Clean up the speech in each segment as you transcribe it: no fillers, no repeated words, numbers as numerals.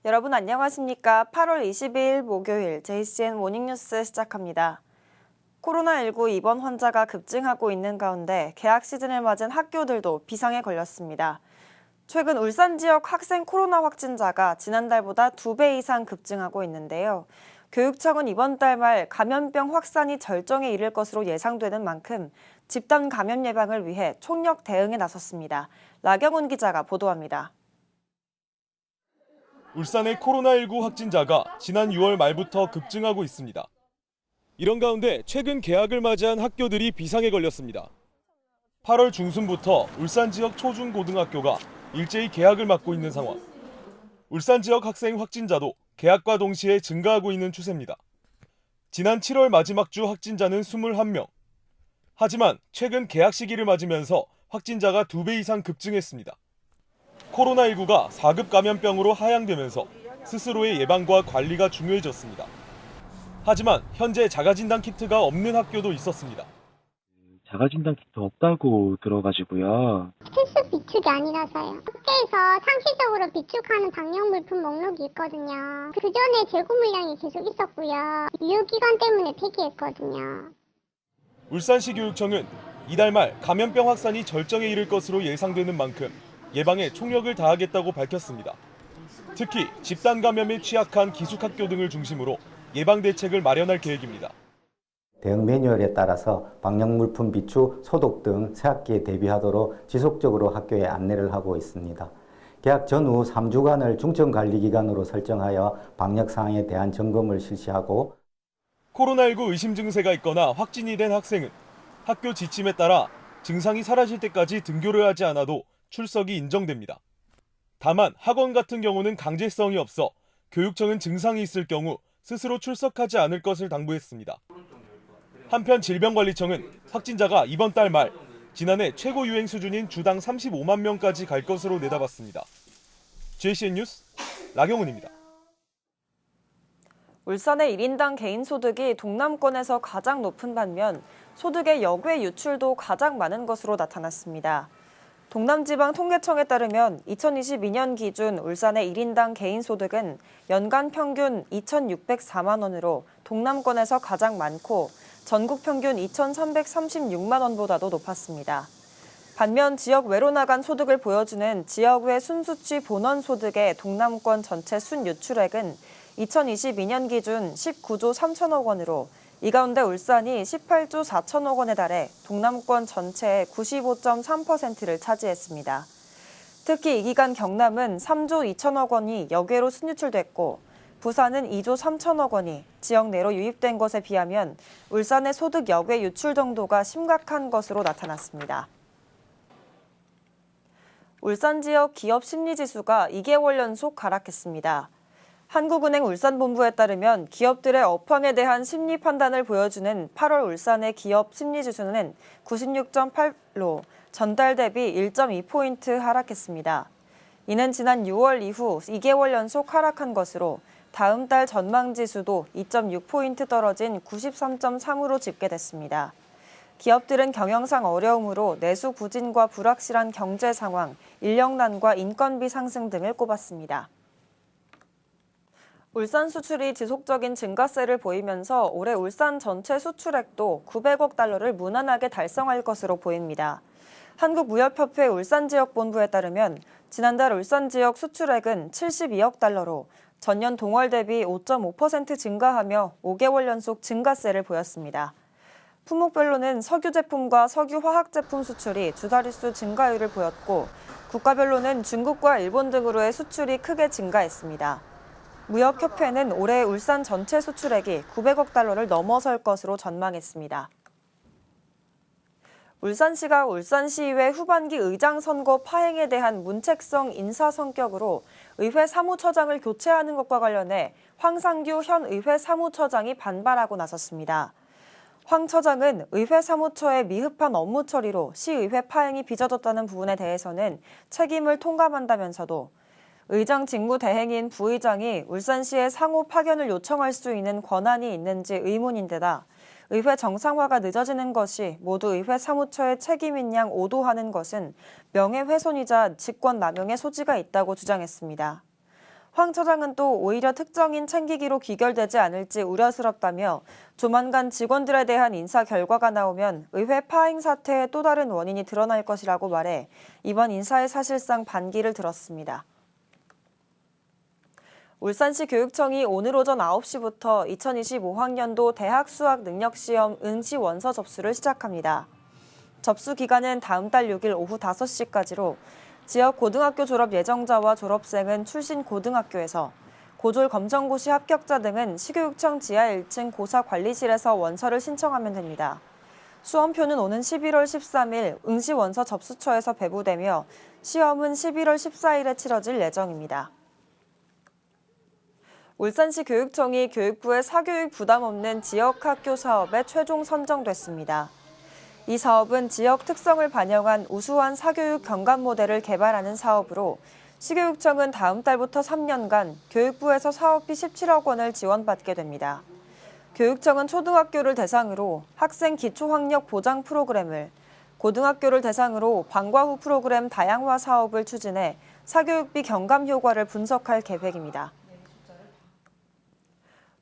여러분 안녕하십니까? 8월 22일 목요일 JCN 모닝뉴스 시작합니다. 코로나19 입원 환자가 급증하고 있는 가운데 개학 시즌을 맞은 학교들도 비상에 걸렸습니다. 최근 울산 지역 학생 코로나 확진자가 지난달보다 2배 이상 급증하고 있는데요. 교육청은 이번 달 말 감염병 확산이 절정에 이를 것으로 예상되는 만큼 집단 감염 예방을 위해 총력 대응에 나섰습니다. 라경훈 기자가 보도합니다. 울산의 코로나19 확진자가 지난 6월 말부터 급증하고 있습니다. 이런 가운데 최근 개학을 맞이한 학교들이 비상에 걸렸습니다. 8월 중순부터 울산 지역 초중고등학교가 일제히 개학을 맞고 있는 상황. 울산 지역 학생 확진자도 개학과 동시에 증가하고 있는 추세입니다. 지난 7월 마지막 주 확진자는 21명. 하지만 최근 개학 시기를 맞으면서 확진자가 2배 이상 급증했습니다. 코로나19가 4급 감염병으로 하향되면서 스스로의 예방과 관리가 중요해졌습니다. 하지만 현재 자가진단 키트가 없는 학교도 있었습니다. 자가진단 키트 없다고 들어가지고요. 필수 비축이 아니라서요. 학교에서 상시적으로 비축하는 방역물품 목록이 있거든요. 그 전에 재고 물량이 계속 있었고요. 유효기간 때문에 폐기했거든요. 울산시 교육청은 이달 말 감염병 확산이 절정에 이를 것으로 예상되는 만큼 예방에 총력을 다하겠다고 밝혔습니다. 특히 집단 감염에 취약한 기숙학교 등을 중심으로 예방 대책을 마련할 계획입니다. 대응 매뉴얼에 따라서 방역물품 비축, 소독 등 새학기에 대비하도록 지속적으로 학교에 안내를 하고 있습니다. 개학 전후 3주간을 중점관리기간으로 설정하여 방역 사항에 대한 점검을 실시하고 코로나19 의심 증세가 있거나 확진이 된 학생은 학교 지침에 따라 증상이 사라질 때까지 등교를 하지 않아도 출석이 인정됩니다. 다만 학원 같은 경우는 강제성이 없어 교육청은 증상이 있을 경우 스스로 출석하지 않을 것을 당부했습니다. 한편 질병관리청은 확진자가 이번 달 말 지난해 최고 유행 수준인 주당 35만 명까지 갈 것으로 내다봤습니다. JCN 뉴스 라경훈입니다. 울산의 1인당 개인 소득이 동남권에서 가장 높은 반면 소득의 역외 유출도 가장 많은 것으로 나타났습니다. 동남지방통계청에 따르면 2022년 기준 울산의 1인당 개인 소득은 연간 평균 2,604만 원으로 동남권에서 가장 많고 전국 평균 2,336만 원보다도 높았습니다. 반면 지역 외로 나간 소득을 보여주는 지역외 순수취 본원 소득의 동남권 전체 순유출액은 2022년 기준 19조 3천억 원으로 이 가운데 울산이 18조 4천억 원에 달해 동남권 전체의 95.3%를 차지했습니다. 특히 이 기간 경남은 3조 2천억 원이 역외로 순유출됐고 부산은 2조 3천억 원이 지역 내로 유입된 것에 비하면 울산의 소득 역외 유출 정도가 심각한 것으로 나타났습니다. 울산 지역 기업 심리지수가 2개월 연속 하락했습로 한국은행 울산본부에 따르면 기업들의 업황에 대한 심리 판단을 보여주는 8월 울산의 기업 심리지수는 96.8로 전달 대비 1.2포인트 하락했습니다. 이는 지난 6월 이후 2개월 연속 하락한 것으로 다음 달 전망지수도 2.6포인트 떨어진 93.3으로 집계됐습니다. 기업들은 경영상 어려움으로 내수 부진과 불확실한 경제 상황, 인력난과 인건비 상승 등을 꼽았습니다. 울산 수출이 지속적인 증가세를 보이면서 올해 울산 전체 수출액도 900억 달러를 무난하게 달성할 것으로 보입니다. 한국무역협회 울산지역본부에 따르면 지난달 울산 지역 수출액은 72억 달러로 전년 동월 대비 5.5% 증가하며 5개월 연속 증가세를 보였습니다. 품목별로는 석유 제품과 석유 화학 제품 수출이 두 자릿수 증가율을 보였고 국가별로는 중국과 일본 등으로의 수출이 크게 증가했습니다. 무역협회는 올해 울산 전체 수출액이 900억 달러를 넘어설 것으로 전망했습니다. 울산시가 울산시의회 후반기 의장 선거 파행에 대한 문책성 인사 성격으로 의회 사무처장을 교체하는 것과 관련해 황상규 현 의회 사무처장이 반발하고 나섰습니다. 황 처장은 의회 사무처의 미흡한 업무 처리로 시의회 파행이 빚어졌다는 부분에 대해서는 책임을 통감한다면서도 의장 직무 대행인 부의장이 울산시에 상호 파견을 요청할 수 있는 권한이 있는지 의문인데다 의회 정상화가 늦어지는 것이 모두 의회 사무처의 책임인 양 오도하는 것은 명예훼손이자 직권남용의 소지가 있다고 주장했습니다. 황 처장은 또 오히려 특정인 챙기기로 귀결되지 않을지 우려스럽다며 조만간 직원들에 대한 인사 결과가 나오면 의회 파행 사태의 또 다른 원인이 드러날 것이라고 말해 이번 인사에 사실상 반기를 들었습니다. 울산시 교육청이 오늘 오전 9시부터 2025학년도 대학 수학 능력시험 응시 원서 접수를 시작합니다. 접수 기간은 다음 달 6일 오후 5시까지로 지역 고등학교 졸업 예정자와 졸업생은 출신 고등학교에서, 고졸 검정고시 합격자 등은 시교육청 지하 1층 고사관리실에서 원서를 신청하면 됩니다. 수험표는 오는 11월 13일 응시 원서 접수처에서 배부되며 시험은 11월 14일에 치러질 예정입니다. 울산시 교육청이 교육부의 사교육 부담 없는 지역학교 사업에 최종 선정됐습니다. 이 사업은 지역 특성을 반영한 우수한 사교육 경감 모델을 개발하는 사업으로 시교육청은 다음 달부터 3년간 교육부에서 사업비 17억 원을 지원받게 됩니다. 교육청은 초등학교를 대상으로 학생 기초학력 보장 프로그램을, 고등학교를 대상으로 방과 후 프로그램 다양화 사업을 추진해 사교육비 경감 효과를 분석할 계획입니다.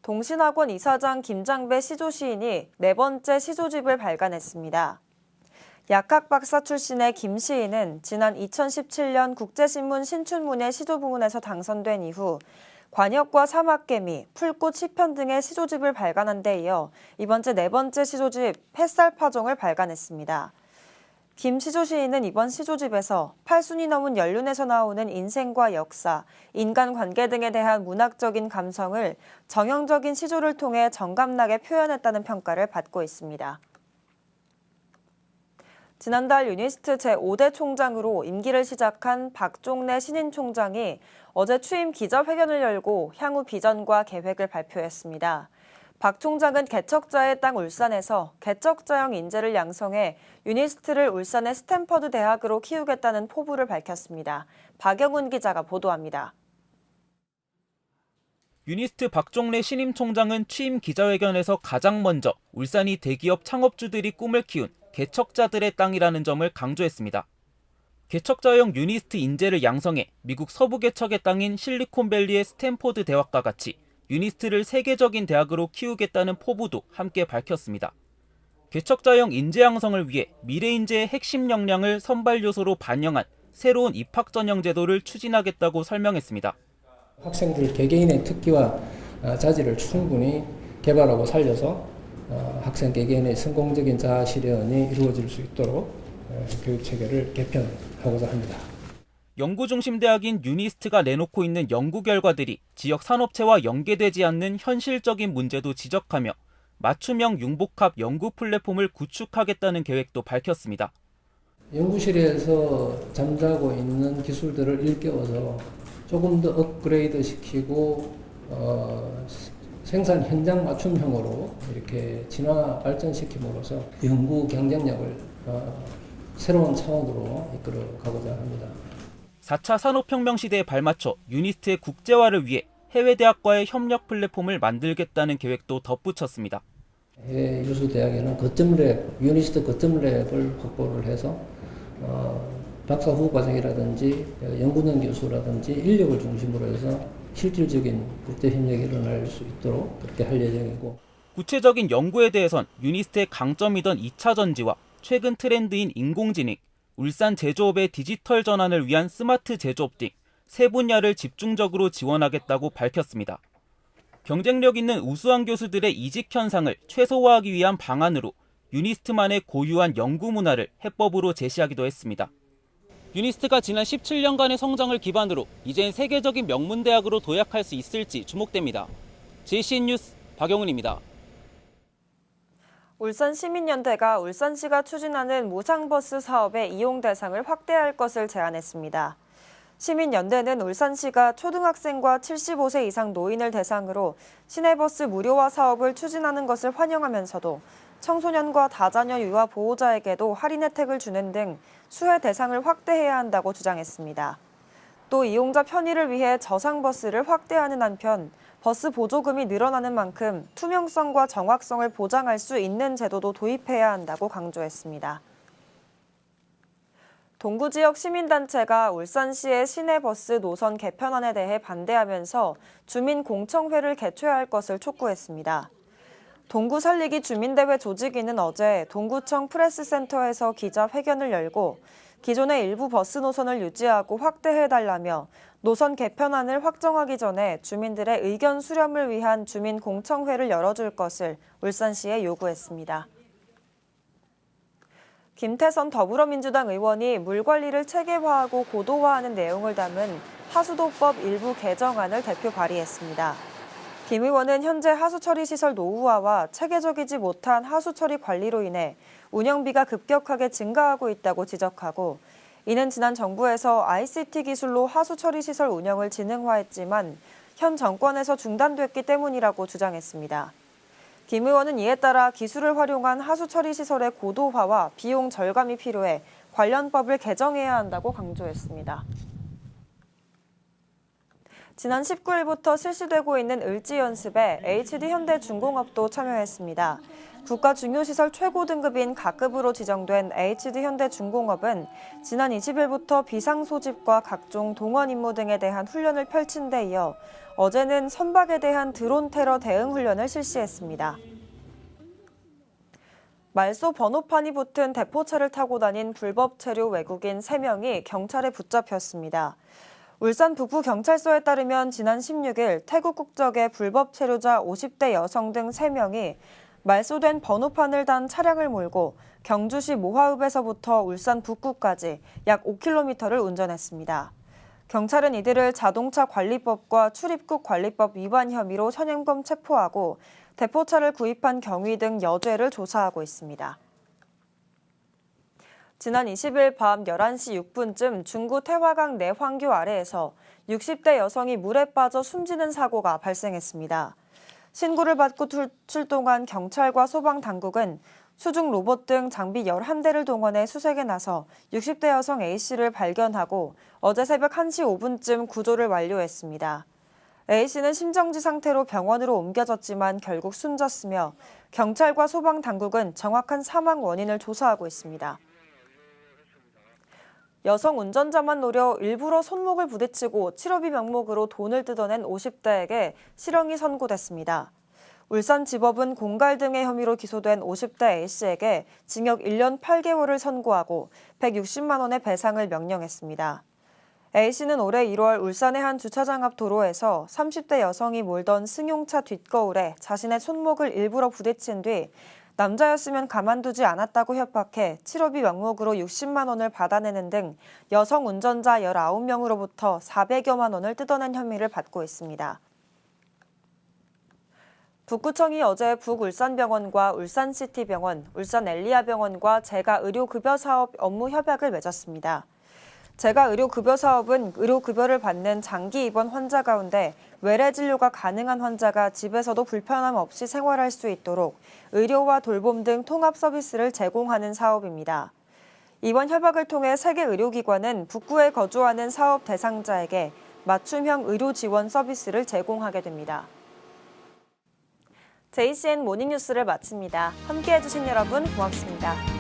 동신학원 이사장 김장배 시조시인이 4번째 시조집을 발간했습니다. 약학 박사 출신의 김 시인은 지난 2017년 국제신문 신춘문예 시조부문에서 당선된 이후 관역과 사막개미, 풀꽃 시편 등의 시조집을 발간한 데 이어 이번째 4번째 시조집 햇살파종을 발간했습니다. 김 시조시인은 이번 시조집에서 8순이 넘은 연륜에서 나오는 인생과 역사, 인간관계 등에 대한 문학적인 감성을 정형적인 시조를 통해 정감나게 표현했다는 평가를 받고 있습니다. 지난달 유니스트 제5대 총장으로 임기를 시작한 박종래 신임 총장이 어제 취임 기자회견을 열고 향후 비전과 계획을 발표했습니다. 박 총장은 개척자의 땅 울산에서 개척자형 인재를 양성해 유니스트를 울산의 스탠퍼드 대학으로 키우겠다는 포부를 밝혔습니다. 박영훈 기자가 보도합니다. 유니스트 박종래 신임 총장은 취임 기자회견에서 가장 먼저 울산이 대기업 창업주들이 꿈을 키운 개척자들의 땅이라는 점을 강조했습니다. 개척자형 유니스트 인재를 양성해 미국 서부 개척의 땅인 실리콘밸리의 스탠포드 대학과 같이 유니스트를 세계적인 대학으로 키우겠다는 포부도 함께 밝혔습니다. 개척자형 인재 양성을 위해 미래 인재의 핵심 역량을 선발 요소로 반영한 새로운 입학 전형 제도를 추진하겠다고 설명했습니다. 학생들 개개인의 특기와 자질을 충분히 개발하고 살려서 학생 개개인의 성공적인 자아 실현이 이루어질 수 있도록 교육 체계를 개편하고자 합니다. 연구중심 대학인 유니스트가 내놓고 있는 연구 결과들이 지역 산업체와 연계되지 않는 현실적인 문제도 지적하며 맞춤형 융복합 연구 플랫폼을 구축하겠다는 계획도 밝혔습니다. 연구실에서 잠자고 있는 기술들을 일깨워서 조금 더 업그레이드 시키고 생산 현장 맞춤형으로 이렇게 진화 발전시킴으로써 연구 경쟁력을 새로운 차원으로 이끌어 가고자 합니다. 4차 산업혁명 시대에 발맞춰 유니스트의 국제화를 위해 해외 대학과의 협력 플랫폼을 만들겠다는 계획도 덧붙였습니다. 해외 유수 대학에는 거점랩, 유니스트 거점랩을 확보를 해서 박사 후 과정이라든지 연구원 교수라든지 인력을 중심으로 해서 실질적인 국제 협력이 일어날 수 있도록 그렇게 할 예정이고, 구체적인 연구에 대해선 유니스트의 강점이던 2차 전지와 최근 트렌드인 인공지능, 울산 제조업의 디지털 전환을 위한 스마트 제조업 등 세 분야를 집중적으로 지원하겠다고 밝혔습니다. 경쟁력 있는 우수한 교수들의 이직 현상을 최소화하기 위한 방안으로 유니스트만의 고유한 연구 문화를 해법으로 제시하기도 했습니다. 유니스트가 지난 17년간의 성장을 기반으로 이젠 세계적인 명문대학으로 도약할 수 있을지 주목됩니다. JCN 뉴스 박영훈입니다. 울산시민연대가 울산시가 추진하는 무상버스 사업의 이용 대상을 확대할 것을 제안했습니다. 시민연대는 울산시가 초등학생과 75세 이상 노인을 대상으로 시내버스 무료화 사업을 추진하는 것을 환영하면서도 청소년과 다자녀 유아 보호자에게도 할인 혜택을 주는 등 수혜 대상을 확대해야 한다고 주장했습니다. 또 이용자 편의를 위해 저상버스를 확대하는 한편 버스 보조금이 늘어나는 만큼 투명성과 정확성을 보장할 수 있는 제도도 도입해야 한다고 강조했습니다. 동구 지역 시민단체가 울산시의 시내버스 노선 개편안에 대해 반대하면서 주민공청회를 개최해야 할 것을 촉구했습니다. 동구 살리기 주민대회 조직위는 어제 동구청 프레스센터에서 기자회견을 열고 기존의 일부 버스 노선을 유지하고 확대해달라며 노선 개편안을 확정하기 전에 주민들의 의견 수렴을 위한 주민공청회를 열어줄 것을 울산시에 요구했습니다. 김태선 더불어민주당 의원이 물 관리를 체계화하고 고도화하는 내용을 담은 하수도법 일부 개정안을 대표 발의했습니다. 김 의원은 현재 하수처리 시설 노후화와 체계적이지 못한 하수처리 관리로 인해 운영비가 급격하게 증가하고 있다고 지적하고 이는 지난 정부에서 ICT 기술로 하수처리 시설 운영을 진흥화했지만 현 정권에서 중단됐기 때문이라고 주장했습니다. 김 의원은 이에 따라 기술을 활용한 하수처리 시설의 고도화와 비용 절감이 필요해 관련 법을 개정해야 한다고 강조했습니다. 지난 19일부터 실시되고 있는 을지연습에 HD현대중공업도 참여했습니다. 국가 중요시설 최고 등급인 가급으로 지정된 HD현대중공업은 지난 20일부터 비상소집과 각종 동원 임무 등에 대한 훈련을 펼친 데 이어 어제는 선박에 대한 드론 테러 대응 훈련을 실시했습니다. 말소 번호판이 붙은 대포차를 타고 다닌 불법 체류 외국인 3명이 경찰에 붙잡혔습니다. 울산 북부경찰서에 따르면 지난 16일 태국 국적의 불법 체류자 50대 여성 등 3명이 말소된 번호판을 단 차량을 몰고 경주시 모하읍에서부터 울산 북구까지 약 5km를 운전했습니다. 경찰은 이들을 자동차 관리법과 출입국 관리법 위반 혐의로 현행범 체포하고 대포차를 구입한 경위 등 여죄를 조사하고 있습니다. 지난 20일 밤 11시 6분쯤 중구 태화강 내 황교 아래에서 60대 여성이 물에 빠져 숨지는 사고가 발생했습니다. 신고를 받고 출동한 경찰과 소방당국은 수중 로봇 등 장비 11대를 동원해 수색에 나서 60대 여성 A씨를 발견하고 어제 새벽 1시 5분쯤 구조를 완료했습니다. A씨는 심정지 상태로 병원으로 옮겨졌지만 결국 숨졌으며 경찰과 소방당국은 정확한 사망 원인을 조사하고 있습니다. 여성 운전자만 노려 일부러 손목을 부딪히고 치료비 명목으로 돈을 뜯어낸 50대에게 실형이 선고됐습니다. 울산지법은 공갈 등의 혐의로 기소된 50대 A씨에게 징역 1년 8개월을 선고하고 160만 원의 배상을 명령했습니다. A씨는 올해 1월 울산의 한 주차장 앞 도로에서 30대 여성이 몰던 승용차 뒷거울에 자신의 손목을 일부러 부딪힌 뒤 남자였으면 가만두지 않았다고 협박해 치료비 명목으로 60만 원을 받아내는 등 여성 운전자 19명으로부터 400여만 원을 뜯어낸 혐의를 받고 있습니다. 북구청이 어제 북울산병원과 울산시티병원, 울산엘리아병원과 재가의료급여사업 업무 협약을 맺었습니다. 재가의료급여사업은 의료급여를 받는 장기 입원 환자 가운데 외래 진료가 가능한 환자가 집에서도 불편함 없이 생활할 수 있도록 의료와 돌봄 등 통합 서비스를 제공하는 사업입니다. 이번 협약을 통해 3개 의료기관은 북구에 거주하는 사업 대상자에게 맞춤형 의료 지원 서비스를 제공하게 됩니다. JCN 모닝뉴스를 마칩니다. 함께해 주신 여러분 고맙습니다.